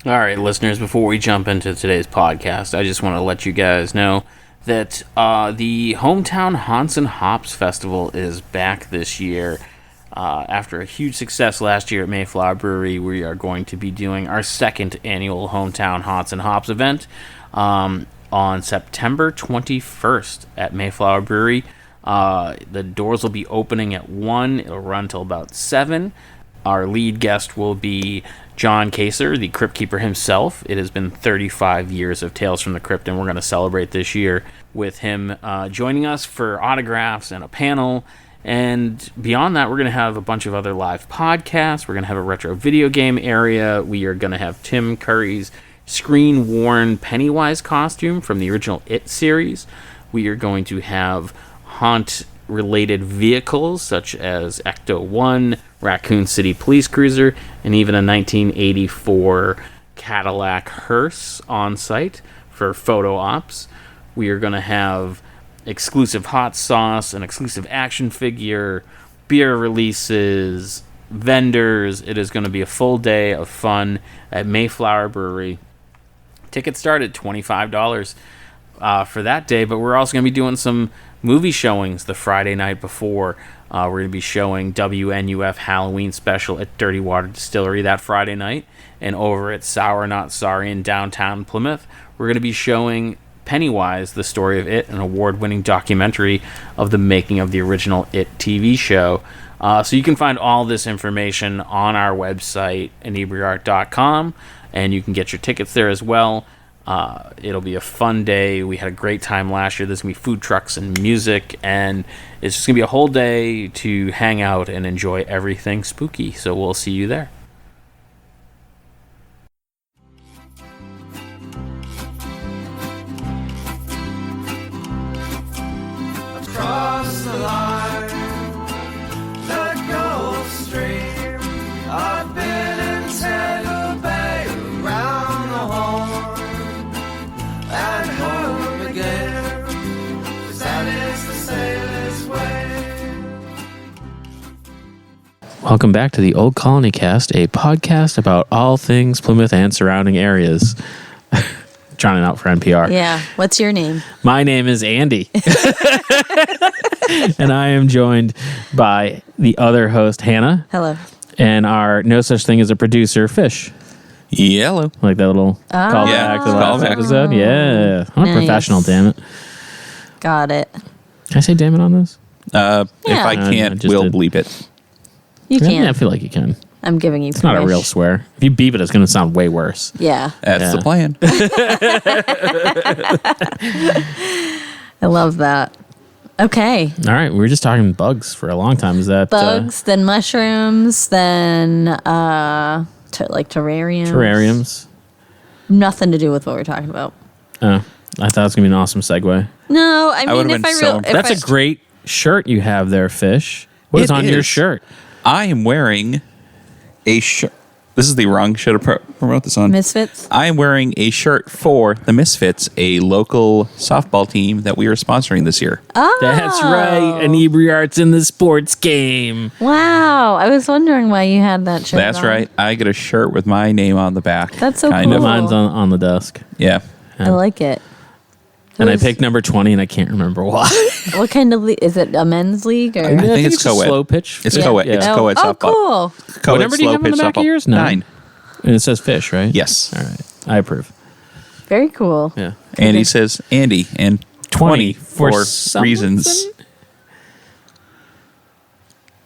All right, listeners, before we jump into today's podcast, I just want to let you guys know that the Hometown Haunts and Hops Festival is back this year. After a huge success last year at Mayflower Brewery, we are going to be doing our second annual Hometown Haunts and Hops event on September 21st at Mayflower Brewery. The doors will be opening at 1. It'll run till about 7. Our lead guest will be John Kaser, the Crypt Keeper himself. It has been 35 years of Tales from the Crypt, and we're going to celebrate this year with him joining us for autographs and a panel. And beyond that, we're going to have a bunch of other live podcasts. We're going to have a retro video game area. We are going to have Tim Curry's screen-worn Pennywise costume from the original It series. We are going to have haunt-related vehicles such as Ecto-1, Raccoon City Police Cruiser, and even a 1984 Cadillac hearse on site for photo ops. We are going to have exclusive hot sauce, an exclusive action figure, beer releases, vendors. It is going to be a full day of fun at Mayflower Brewery. Tickets start at $25 for that day, but we're also going to be doing some movie showings the Friday night before. We're going to be showing WNUF Halloween Special at Dirty Water Distillery that Friday night, and over at Sour Not Sorry in downtown Plymouth, we're going to be showing Pennywise, the story of It, an award-winning documentary of the making of the original It TV show. So you can find all this information on our website, Inebri-art.com, and you can get your tickets there as well. It'll be a fun day. We had a great time last year. There's going to be food trucks and music, and it's just going to be a whole day to hang out and enjoy everything spooky. So we'll see you there. Cross the line, the Gulf Stream. I've been in Tampa Bay, around the Horn, and home again, 'cause that is the sailor's way. Welcome back to the Old Colony Cast, a podcast about all things Plymouth and surrounding areas. Trying it out for NPR. Yeah. What's your name? My name is Andy. And I am joined by the other host, Hanna. Hello. And our no such thing as a producer, Fish. Yellow. Like that little callback to the last callback. episode. Yeah. I'm a Nice. professional, damn it. Got it. Can I say damn it on this? If I I can't, just we'll did. bleep it. You Yeah, can. I feel like you can. I'm giving you It's not a real swear. If you beep it, it's going to sound way worse. Yeah. That's Yeah. the plan. I love that. Okay. All right. We were just talking bugs for a long time. Is that Bugs, then mushrooms, then like terrariums. terrariums? Nothing to do with what we're talking about. I thought it was going to be an awesome segue. No, I mean, would've if been I so really... impressed. That's a great shirt you have there, Fish. What is It on your is. shirt? I am wearing a shirt. This is the wrong show to promote this on. Misfits? I am wearing a shirt for the Misfits, a local softball team that we are sponsoring this year. Oh. That's right. Inebri-art's in the sports game. Wow. I was wondering why you had that shirt That's on. right. I get a shirt with my name on the back. That's so kind cool. of. Mine's on the desk. Yeah. I like it. And I Who's- picked number 20, and I can't remember why. What kind of league? Is it a men's league? Or? I think it's a co-ed. slow pitch. It's Yeah. co-ed. It's Yeah. co-ed Oh, softball. cool. Co-ed What number do you slow have on the pitch back of softball. yours? 9. And it says Fish, right? Yes. All right. I approve. Very cool. Yeah. Andy says Andy and 20 for some reasons. reason.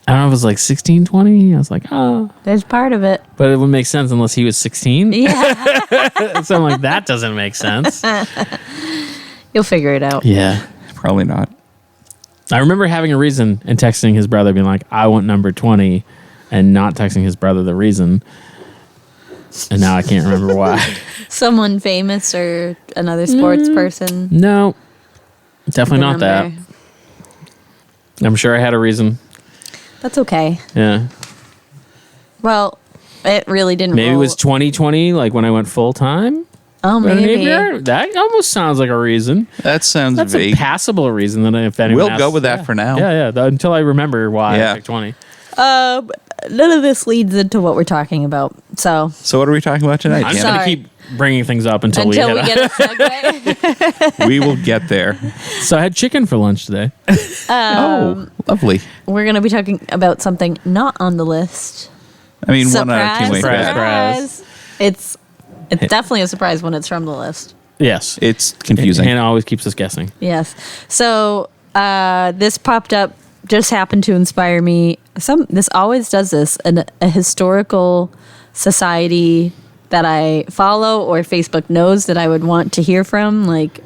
I don't know if it was like 16, 20. I was like, oh. There's part of it. But it would make sense unless he was 16. Yeah. So I'm like, that doesn't make sense. You'll figure it out. Yeah. Probably not. I remember having a reason and texting his brother being like, I want number 20, and not texting his brother the reason. And now I can't remember why. Someone famous or another sports person. No, definitely not that. Remember. I'm sure I had a reason. That's okay. Yeah. Well, it really didn't Maybe it roll. was 2020, like when I went full time. Oh, maybe. That almost sounds like a reason. That sounds That's vague. a passable reason. That if anyone We'll asks, go with that for now. Yeah, until I remember why Yeah. I picked 20. none of this leads into what we're talking about. So what are we talking about tonight? I'm just Hannah? going to keep bringing things up until we get hit a segue, We will get there. So I had chicken for lunch today. Oh, lovely. we're going to be talking about something not on the list. I mean, one out of 2 ways Surprise. bad. It's definitely a surprise when it's from the list. Yes. It's confusing. Hannah always keeps us guessing. Yes. So this popped up, just happened to inspire me. This always does this, a historical society that I follow or Facebook knows that I would want to hear from. Like,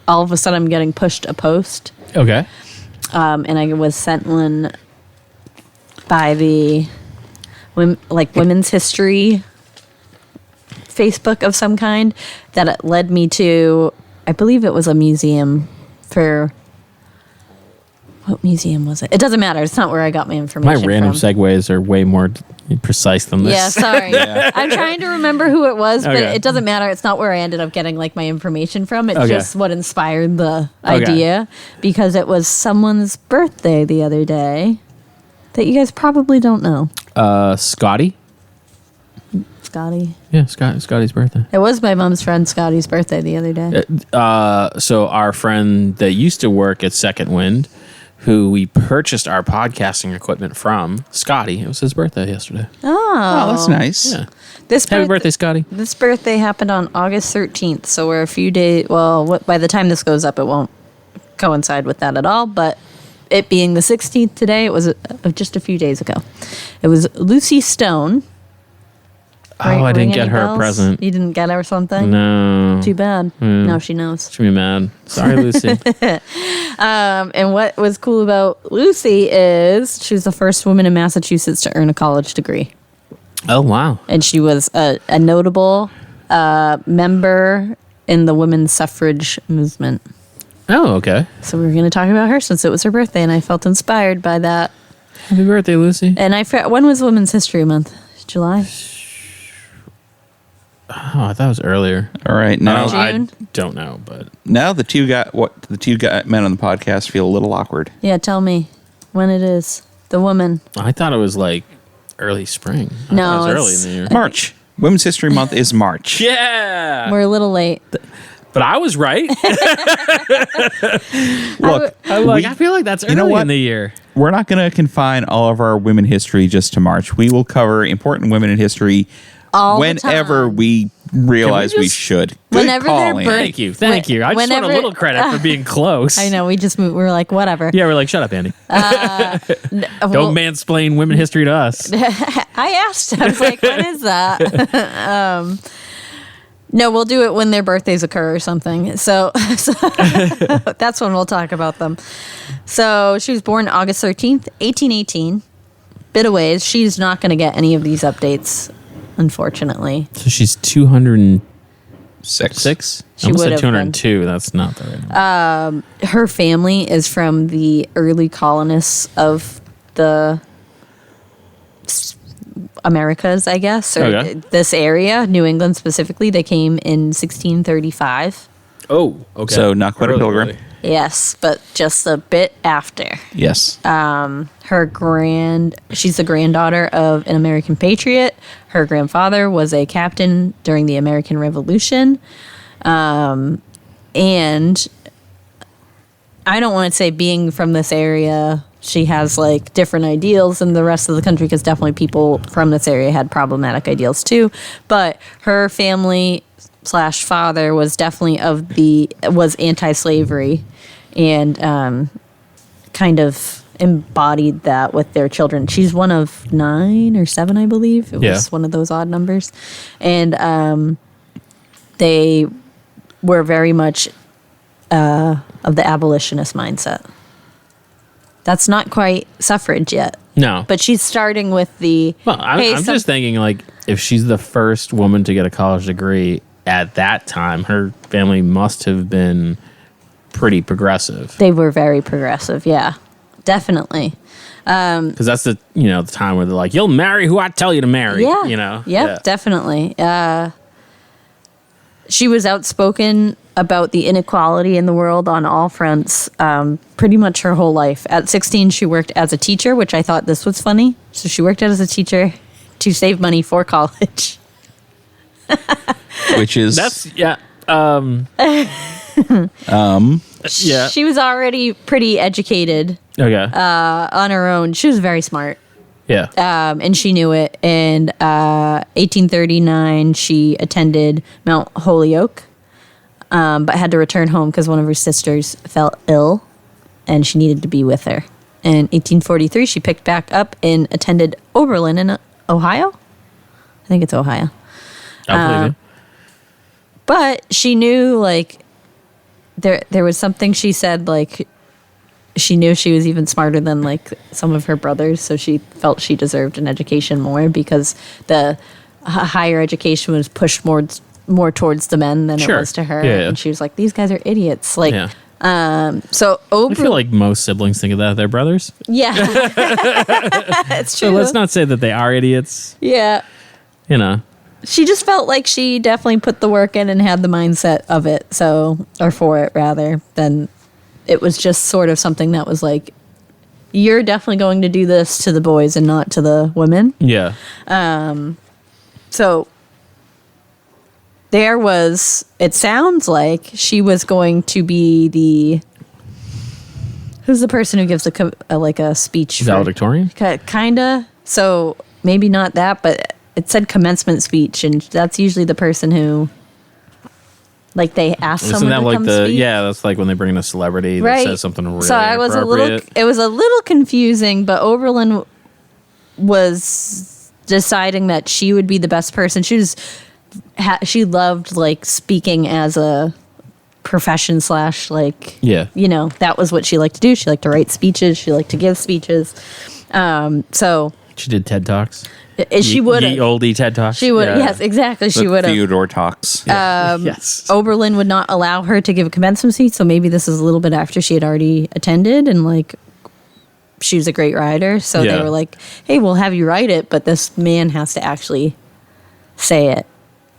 all of a sudden I'm getting pushed a post. Okay. And I was sent one by the women's history Facebook of some kind that it led me to, I believe it was a museum for, what museum was it? It doesn't matter. It's not where I got my My information random from. segues are way more precise than this. Yeah, sorry. I'm trying to remember who it was, but Okay. it doesn't matter. It's not where I ended up getting like my information from. It's Okay. just what inspired the Okay. idea, because it was someone's birthday the other day that you guys probably don't know. Scotty? Scotty. Yeah, Scotty's birthday. It was my mom's friend Scotty's birthday the other day. So our friend that used to work at Second Wind, who we purchased our podcasting equipment from, Scotty, it was his birthday yesterday. Oh, that's nice. Yeah. This Happy birthday, Scotty. This birthday happened on August 13th, so we're a few days. Well, by the time this goes up, it won't coincide with that at all. But it being the 16th today, it was just a few days ago. It was Lucy Stone. Oh, I didn't Ring get any her a bells? present. You didn't get her something? No. Too bad. Now she knows. She'll be mad. Sorry, Lucy. And what was cool about Lucy is she was the first woman in Massachusetts to earn a college degree. Oh, wow. And she was a notable member in the women's suffrage movement. Oh, okay. So we were going to talk about her since it was her birthday, and I felt inspired by that. Happy birthday, Lucy. And when was Women's History Month? July? Oh, I thought it was earlier. All right, now June? I don't know, but the two men on the podcast feel a little awkward. Yeah, tell me when it is. The woman. I thought it was like early spring. I No, thought it was early it's- in the year. March. Women's History Month is March. Yeah. We're a little late. But I was right. Look, I feel like that's early know what? in the year. we're not going to confine all of our women history just to March. We will cover important women in history All the whenever time. we realize Can we we just- should. Good Whenever call, they're Andy. birth- Thank you. Thank you. I just want a Whenever- little credit for being close. I know, we were like, whatever. Yeah, we're like, shut up, Andy. Well, Don't mansplain women history to us. I asked. I was like, when is that? No, we'll do it when their birthdays occur or something. So that's when we'll talk about them. So she was born August 13th, 1818. Bit of ways. She's not going to get any of these updates, unfortunately. So she's 206? She I almost would said have 202. That's not the right number. Her family is from the early colonists of the Americas, I guess, or Okay. this area, New England specifically. They came in 1635. Oh, okay. So not quite a pilgrim. Yes, but just a bit after. Yes. She's the granddaughter of an American patriot. Her grandfather was a captain during the American Revolution. And I don't want to say being from this area, she has like different ideals than the rest of the country, because definitely people from this area had problematic ideals too. But her family / father was definitely was anti-slavery, and kind of embodied that with their children. She's one of 9 or 7, I believe. It was one of those odd numbers. And they were very much of the abolitionist mindset. That's not quite suffrage yet. No. But she's starting with the... Well, I'm just thinking, like, if she's the first woman to get a college degree at that time, her family must have been pretty progressive. They were very progressive, yeah. Definitely. Because that's the time where they're like, you'll marry who I tell you to marry. Yeah. You know? Yep, definitely. She was outspoken about the inequality in the world on all fronts pretty much her whole life. At 16, she worked as a teacher, which I thought this was funny. So she worked as a teacher to save money for college. Which is Yeah. She was already pretty educated Okay. on her own. She was very smart. Yeah. And she knew it. In 1839, she attended Mount Holyoke, but had to return home because one of her sisters fell ill, and she needed to be with her. In 1843, she picked back up and attended Oberlin in Ohio. I think it's Ohio. I believe it. But she knew, like, there was something she said, like, she knew she was even smarter than, like, some of her brothers, so she felt she deserved an education more because the higher education was pushed more towards the men than Sure. it was to her. Yeah. And she was like, these guys are idiots. Like, Yeah. so I feel like most siblings think of that. They're brothers. yeah. It's true. So let's not say that they are idiots. Yeah. You know. She just felt like she definitely put the work in and had the mindset of it, or for it rather, than it was just sort of something that was like, you're definitely going to do this to the boys and not to the women. Yeah. So it sounds like she was going to be who's the person who gives a speech? Valedictorian? Kinda. So maybe not that, but it said commencement speech, and that's usually the person who, like, they ask Isn't someone that to like come the speak. that's like when they bring in a celebrity that Right. says something really So it was a little confusing, but Oberlin was deciding that she would be the best person. She loved, like, speaking as a profession / like, Yeah. you know, that was what she liked to do. She liked to write speeches. She liked to give speeches. So She did TED Talks. she would Ye have. oldie TED Talks. She would. Yeah. Yes, exactly. She the would have. Theodore talks. Yes. Oberlin would not allow her to give a commencement speech, so maybe this is a little bit after she had already attended, and, like, she was a great writer. So Yeah. they were like, "Hey, we'll have you write it, but this man has to actually say it."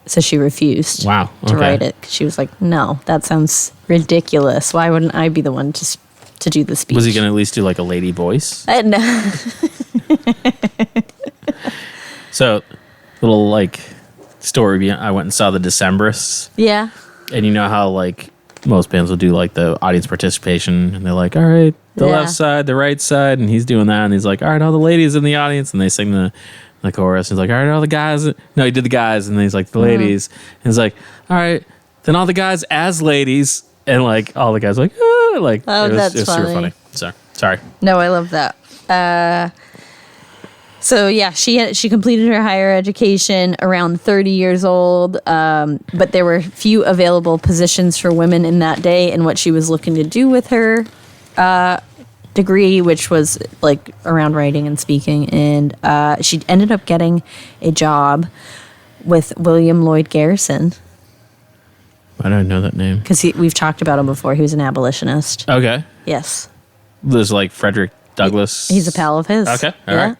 So she refused. Wow, to okay. write it. She was like, "No, that sounds ridiculous. Why wouldn't I be the one to do the speech?" Was he going to at least do like a lady voice? No. So, little like story. I went and saw the Decemberists, Yeah. and you know how like most bands will do like the audience participation, and they're like, "All right, the Yeah. left side, the right side," and he's doing that, and he's like, "All right, all the ladies in the audience," and they sing the chorus. He's like, "All right, all the guys." No, he did the guys, and then he's like, "The ladies," and he's like, "All right, then all the guys as ladies," and like all the guys were like, "Ah," like Oh, it was that's super funny. funny. So sorry. No, I love that. So yeah, she completed her higher education around 30 years old, but there were few available positions for women in that day, and what she was looking to do with her degree, which was like around writing and speaking, and she ended up getting a job with William Lloyd Garrison, I don't know that name. because we've talked about him before. He was an abolitionist. Okay, Yes. there's like Frederick Douglass. He's a pal of his. Okay, all right.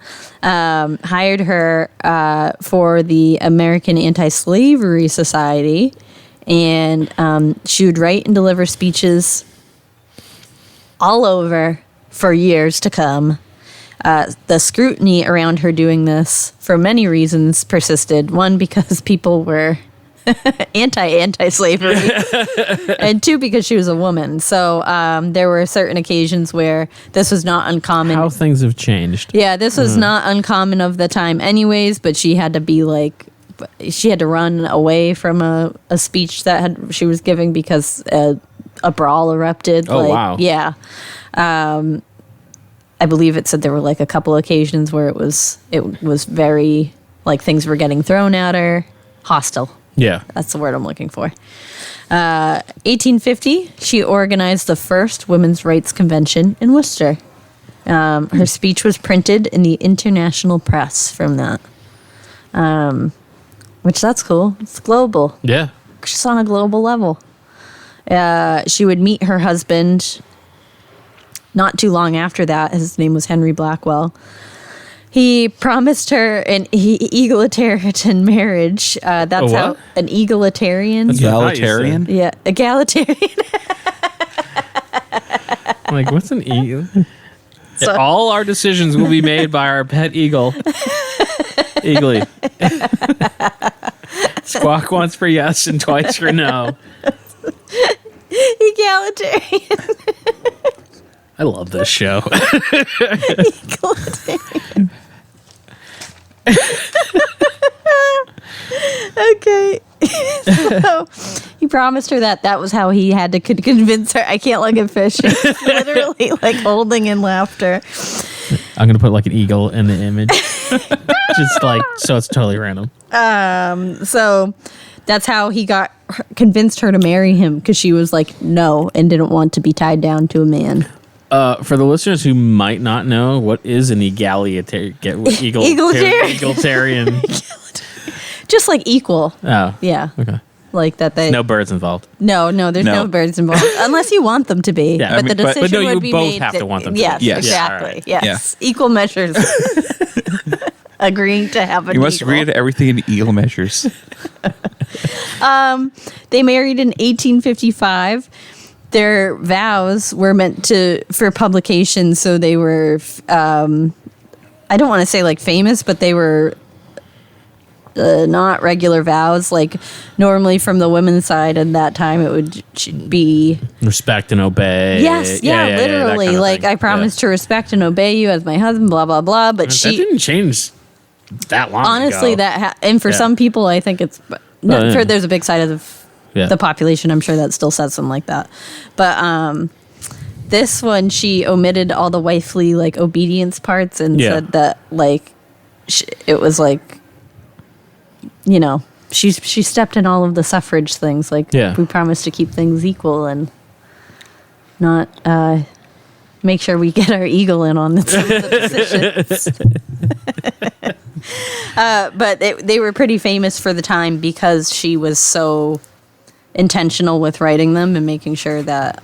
Hired her for the American Anti-Slavery Society, and she would write and deliver speeches all over for years to come. The scrutiny around her doing this, for many reasons, persisted. One, because people were anti-slavery, and two, because she was a woman. So there were certain occasions where this was not uncommon. How things have changed. Yeah, this was not uncommon of the time anyways, but she had to be like, she had to run away from a speech that she was giving because a brawl erupted. Oh, wow. Yeah. I believe it said there were like a couple occasions where it was very, like, things were getting thrown at her. Hostile. Yeah. That's the word I'm looking for. 1850, she organized the first women's rights convention in Worcester. Her speech was printed in the international press from that, which that's cool. It's global. Yeah. She's on a global level. She would meet her husband not too long after that. His name was Henry Blackwell. He promised her an egalitarian marriage. That's A how what? an egalitarian. That's what I thought you Egalitarian? Yeah, egalitarian. I'm like, what's an eagle? So- All our decisions will be made by our pet eagle. Eagly. Squawk once for yes and twice for no. Egalitarian. I love this show. Egalitarian. Okay. So he promised her that was how he had to convince her. I can't look at fish. It's literally like holding in laughter. I'm going to put like an eagle in the image. Just like, so it's totally random. So that's how he convinced her to marry him, because she was like no and didn't want to be tied down to a man. For the listeners who might not know, what is an egalitarian? Egalitarian. Just like equal. Oh. Yeah. Okay. Like that they No birds involved. No, there's no No. birds involved unless you want them to be. Yeah, but I mean, the but decision no, you would be both made. have to want them to Yes, be. Yes. exactly. Yeah, Yes, equal measures. Agreeing to have an You must eagle. agree to everything in equal measures. They married in 1855. Their vows were meant for publication, so they were. I don't want to say like famous, but they were. Not regular vows. Like normally from the women's side at that time, it would be Respect and obey. yes, yeah, literally. that kind of Like thing. I promise to respect and obey you as my husband. Blah blah blah. But That she didn't change that long honestly ago. and for Yeah. some people, I think it's yeah. for there's a big side of Yeah. the population. I'm sure that still says something like that. But this one, she omitted all the wifely like obedience parts and Yeah. said that like it was like. You know, she stepped in all of the suffrage things. Like, Yeah. we promised to keep things equal and not make sure we get our eagle in on some of the decisions. But they were pretty famous for the time because she was so intentional with writing them and making sure that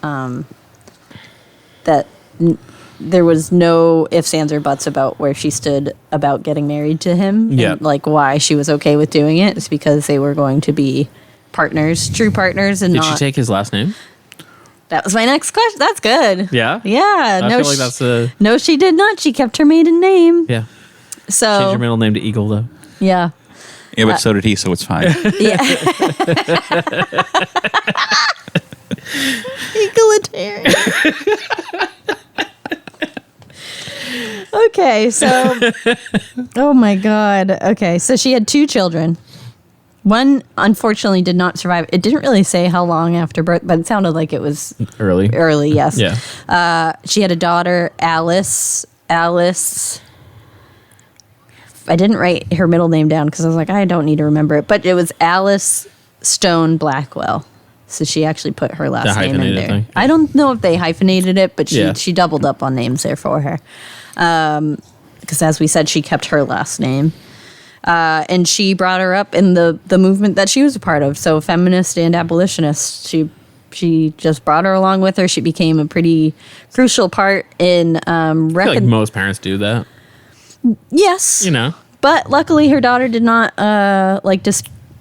there was no ifs, ands, or buts about where she stood about getting married to him. Yeah. And like why she was okay with doing it. It's because they were going to be partners, true partners, and Did not. she take his last name? That was my next question. That's good. Yeah. Yeah. I feel like that's the No, she did not. She kept her maiden name. yeah. So Change your middle name to Eagle though. yeah. Yeah, but so did he, so it's fine. Yeah. Egalitarian. Okay, so oh my god. Okay, so she had 2 children. One unfortunately did not survive. It didn't really say how long after birth, but it sounded like it was Early. early, yes. Yeah. She had a daughter, Alice. I didn't write her middle name down because I was like, I don't need to remember it. But it was Alice Stone Blackwell. So she actually put her last The name in hyphenated there. thing. I don't know if they hyphenated it, but Yeah. she doubled up on names there for her. Because as we said, she kept her last name. And she brought her up in the movement that she was a part of. So feminist and abolitionist. She just brought her along with her. She became a pretty crucial part in I feel like most parents do that. yes. You know. But luckily, her daughter did not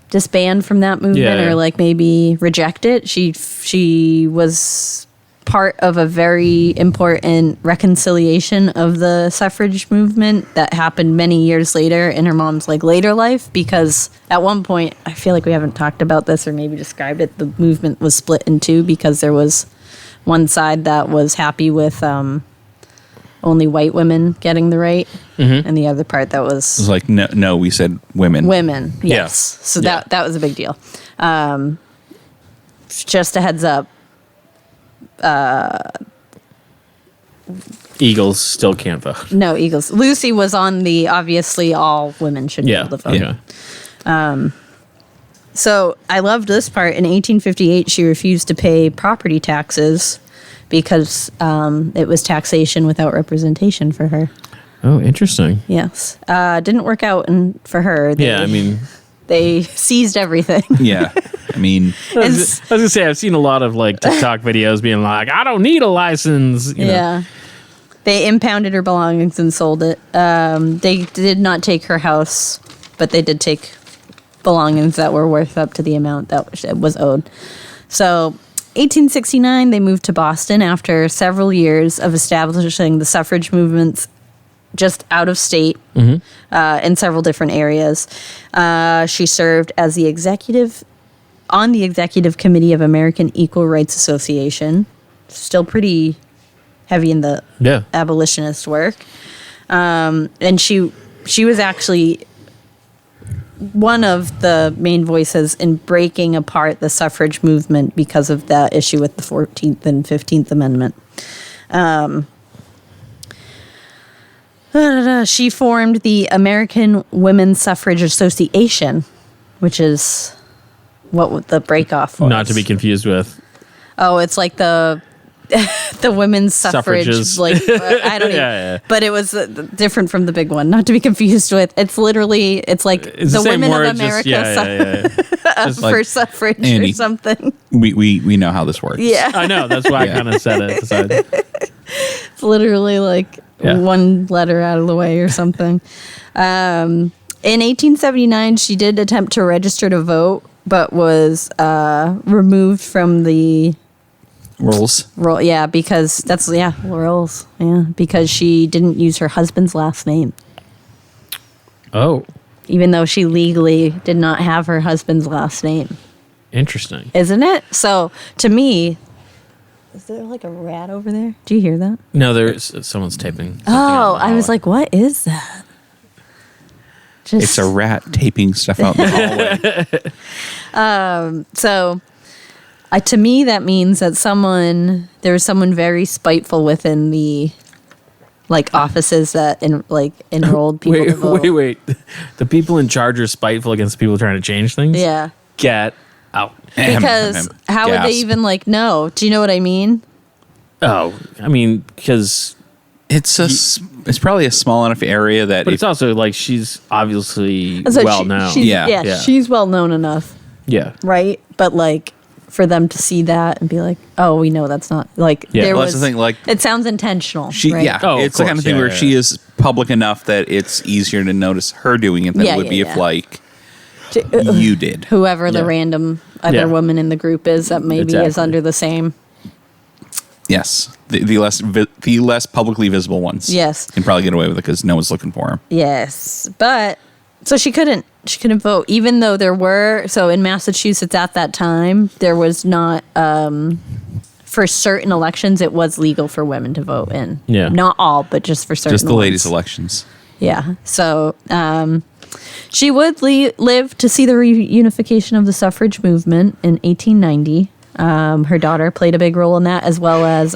disband from that movement Yeah. or like maybe reject it. She was part of a very important reconciliation of the suffrage movement that happened many years later in her mom's like later life, because at one point, I feel like we haven't talked about this or maybe described it, the movement was split in two because there was one side that was happy with only white women getting the right, and the other part that It was was like, no, we said women. women. Yeah. Yes. So Yeah. that was a big deal. Just a heads up. Eagles still can't vote. No, Eagles. Lucy was on the obviously all women should be Yeah. able to vote. Yeah. So I loved this part. In 1858, she refused to pay property taxes because it was taxation without representation for her. Oh, interesting. Yes. Didn't work out for her. Yeah, I mean, They seized everything. Yeah. I mean, I was gonna say I've seen a lot of like TikTok videos being like, I don't need a license. You know? Yeah. They impounded her belongings and sold it. They did not take her house, but they did take belongings that were worth up to the amount that was owed. So, 1869, they moved to Boston after several years of establishing the suffrage movements just out of state in several different areas. She served as on the executive committee of American Equal Rights Association. Still pretty heavy in the abolitionist work. And she was actually one of the main voices in breaking apart the suffrage movement because of that issue with the 14th and 15th Amendment. She formed the American Women's Suffrage Association, which is what the breakoff was. Not to be confused with. Oh, it's like the women's suffrage, Suffrages. like I don't Yeah. but it was different from the big one. Not to be confused with. It's literally the same women word, of America just, for suffrage Andy. or something. We know how this works. Yeah, I know. That's why I kind of said it. So it's literally like Yeah. one letter out of the way or something. In 1879, she did attempt to register to vote, but was removed from the Rules. roll. Yeah, because rolls. Yeah, because she didn't use her husband's last name, Oh, even though she legally did not have her husband's last name. interesting. Isn't it? So to me, is there like a rat over there? Do you hear that? No, there's someone's taping. something Oh, out in the I was hallway. like, what is that? Just, It's a rat taping stuff out in the hallway. So, to me, that means that there was someone very spiteful within the offices that enrolled people to vote. Wait. The people in charge are spiteful against people trying to change things? Yeah, Get out. because how would they Gasp. even know? Do you know what I mean? Oh, I mean, because... It's probably a small enough area that But it's also like she's obviously So well known. Yeah, she's well known enough, Yeah. right? But for them to see that and be like, "Oh, we know that's not Yeah. there Well, was." that's the thing, like, it sounds intentional. she, right? yeah, Oh, of it's the kind course, of thing yeah, where yeah. she is public enough that it's easier to notice her doing it than Yeah, it would yeah, be yeah. if you did. Whoever the Yeah. random other Yeah. woman in the group is that maybe is Exactly. under the same. Yes, the less publicly visible ones. Yes. can probably get away with it because no one's looking for them. Yes, but so she couldn't vote, even though there were. So in Massachusetts at that time, there was not for certain elections. It was legal for women to vote in. Yeah. Not all, but just for certain. Just the ladies' ones. elections. Yeah. So she would live to see the reunification of the suffrage movement in 1890. Her daughter played a big role in that, as well as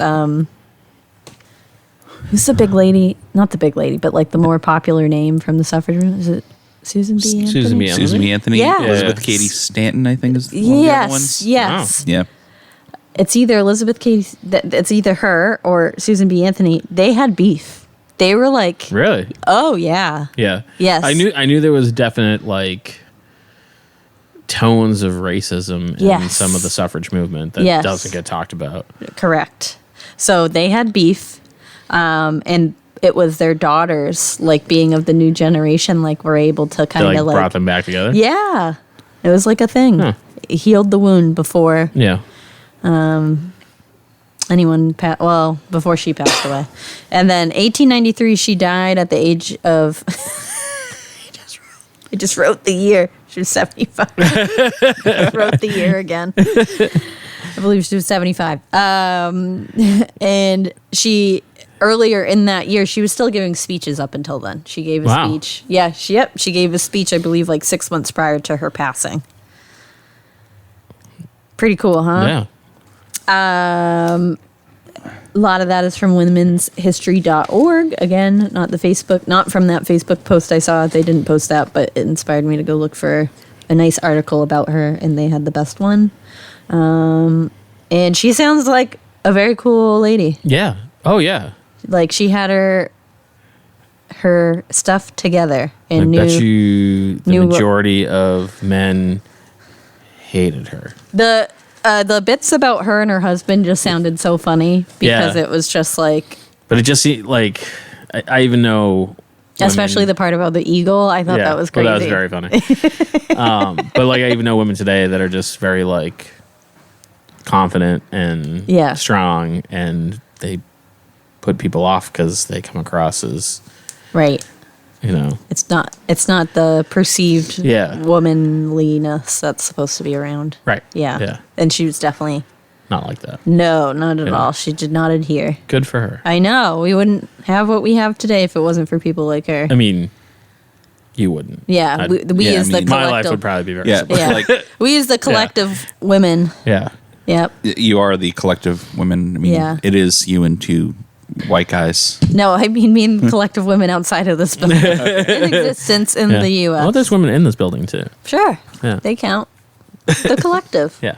who's the big lady? Not the big lady, but the more popular name from the suffrage movement. Is it Susan B. Anthony? Susan B. Susan B. Anthony, Yeah. Elizabeth Yeah. Cady Stanton, I think is one of the other ones. Yes. Yeah. It's either Elizabeth Cady. It's either her or Susan B. Anthony. They had beef. They were like, Really? "Oh yeah, Yeah. Yes. I knew there was definite tones of racism in Yes. some of the suffrage movement that Yes. doesn't get talked about. correct." So they had beef, and it was their daughters, being of the new generation, were able to They kind of brought them back together. yeah, it was like a thing. Huh. It healed the wound before Yeah. anyone before she passed away. And then 1893 she died at the age of I just wrote the year. She was 75. I wrote the year again. I believe she was 75. And she earlier in that year she was still giving speeches up until then. She gave a Wow. speech. Yeah, she gave a speech I believe 6 months prior to her passing. Pretty cool, huh? Yeah. A lot of that is from womenshistory.org. Again, not from that Facebook post I saw. They didn't post that, but it inspired me to go look for a nice article about her, and they had the best one. And she sounds like a very cool lady. Yeah. Oh, yeah. She had her stuff together I and bet you the knew- majority of men hated her. the bits about her and her husband just sounded so funny because Yeah. it was just But But it just seemed like I even know. Especially the part about the eagle. I thought that was crazy. Well, that was very funny. But like I even know women today that are just very like confident and strong, and they put people off because they come across as right. You know, it's not the perceived womanliness that's supposed to be around. Right. Yeah. And she was definitely not like that. No, not at all. She did not adhere. Good for her. I know. We wouldn't have what we have today if it wasn't for people like her. I mean, you wouldn't. Yeah. We as the collective. My life would probably be very similar. Yeah. Like, we as the collective women. Yeah. Yep. You are the collective women. I mean, it is you and two white guys. No, I mean collective women outside of this building in existence in the U.S. Well, there's women in this building too. Sure. Yeah. They count. The collective. Yeah.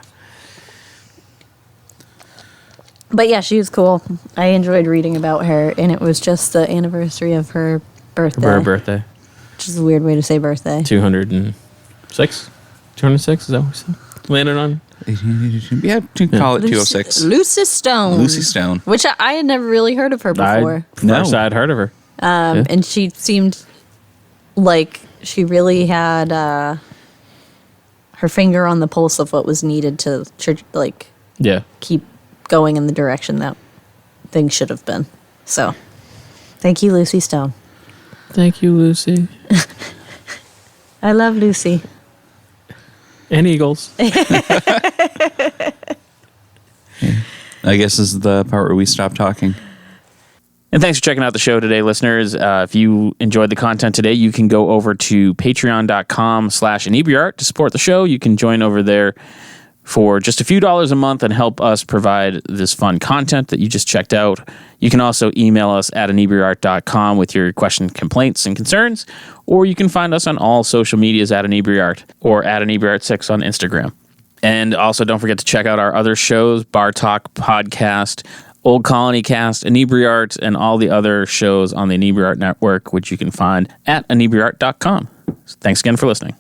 But yeah, she was cool. I enjoyed reading about her, and it was just the anniversary of her birthday. Her birthday. Which is a weird way to say birthday. 206? 206, is that what we said? Landed on? Yeah, to call it 206. Lucy Stone. Lucy Stone. Which I had never really heard of her before. I'd heard of her. And she seemed like she really had her finger on the pulse of what was needed to keep going in the direction that things should have been. So, thank you, Lucy Stone. Thank you, Lucy. I love Lucy. And Eagles. I guess this is the part where we stop talking. And thanks for checking out the show today, listeners. If you enjoyed the content today, you can go over to patreon.com/Inebri-art to support the show. You can join over there for just a few dollars a month and help us provide this fun content that you just checked out. You can also email us at Inebri-art.com with your questions, complaints, and concerns, or you can find us on all social medias at Inebri-art or at Inebri-art6 on Instagram. And also don't forget to check out our other shows, Bar Talk Podcast, Old Colony Cast, Inebri-art, and all the other shows on the Inebri-art Network, which you can find at Inebri-art.com. Thanks again for listening.